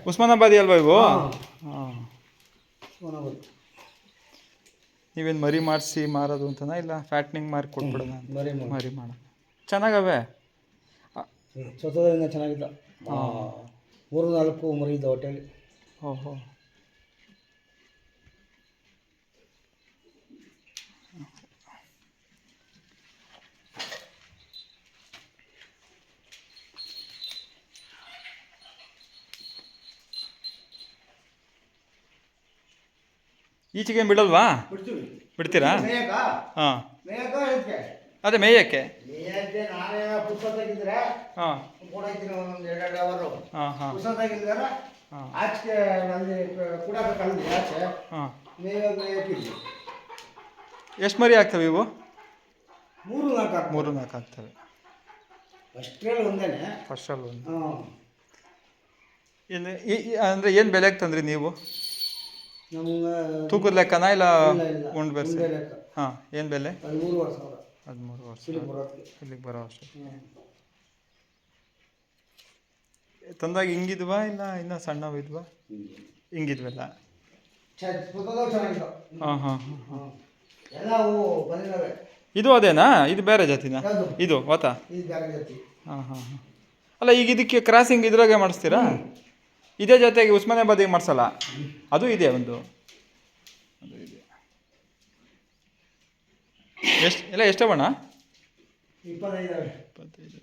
ಉಸ್ಮಾನಾಬಾದಿ ಅಲ್ವಾ ಇವು? ಹಾಂ. ನೀವೇನು ಮರಿ ಮಾಡಿಸಿ ಮಾರೋದು ಅಂತನಾ ಇಲ್ಲ ಫ್ಯಾಟ್ನಿಂಗ್ ಮಾರಿ ಕೊಟ್ಬಿಡೋಣ? ಮರಿ ಮಾಡೋಣ. ಚೆನ್ನಾಗವೆ. ಸ್ವತಃ ಚೆನ್ನಾಗಿಲ್ಲ. 3-4 ಮರಿ ಇದ್ದ ಹೊಟ್ಟೆಲಿ. ಓಹೋ. ಈಚೆಗೇನು ಬಿಡಲ್ವಾ? ಬಿಡ್ತೀರಾ? ಹಾಂ. ಅದೇ ಮೇಯಕ್ಕೆ. ಹಾಂ ಹಾಂ ಹಾಂ ಹಾಂ. ಎಷ್ಟು ಮರಿ ಆಗ್ತವೆ ಇವು? 3-4 ಆಗ್ತವೆ. ಫಸ್ಟಲ್ಲಿ ಒಂದು. ಏನು ಅಂದರೆ ಏನು ಬೆಲೆಗೆ ತಂದ್ರಿ ನೀವು? ತೂಕದ ಲೆಕ್ಕನಾ ಇಲ್ಲ ಉಂಡು ಬೆರೆಸಿ? ಹಾಂ. ಏನು ಬೆಲೆ? 13 ವರ್ಷ ಇಲ್ಲಿಗೆ ಬರೋ ವರ್ಷ. ತಂದಾಗ ಹಿಂಗಿದ್ವಾ ಇಲ್ಲ ಇನ್ನೂ ಸಣ್ಣವಿದ್ವಾ? ಹಿಂಗಿದ್ವಲ್ಲ. ಹಾಂ ಹಾಂ ಹಾಂ ಹಾಂ. ಇದು ಅದೇನಾ? ಇದು ಬೇರೆ ಜಾತಿನಾ? ಇದು ವಾತ? ಹಾಂ ಹಾಂ ಹಾಂ. ಅಲ್ಲ ಈಗ ಇದಕ್ಕೆ ಕ್ರಾಸಿಂಗ್ ಇದ್ರಾಗೆ ಮಾಡಿಸ್ತೀರಾ? ಇದೇ ಜೊತೆಗೆ ಉಸ್ಮಾನಾಬಾದಿಗೆ ಮಾಡಿಸಲ್ಲ? ಅದು ಇದೆ ಒಂದು. ಅದು ಇದೆ. ಎಷ್ಟು ಎಲ್ಲ ಎಷ್ಟೇ ಬಣ್ಣ? 25.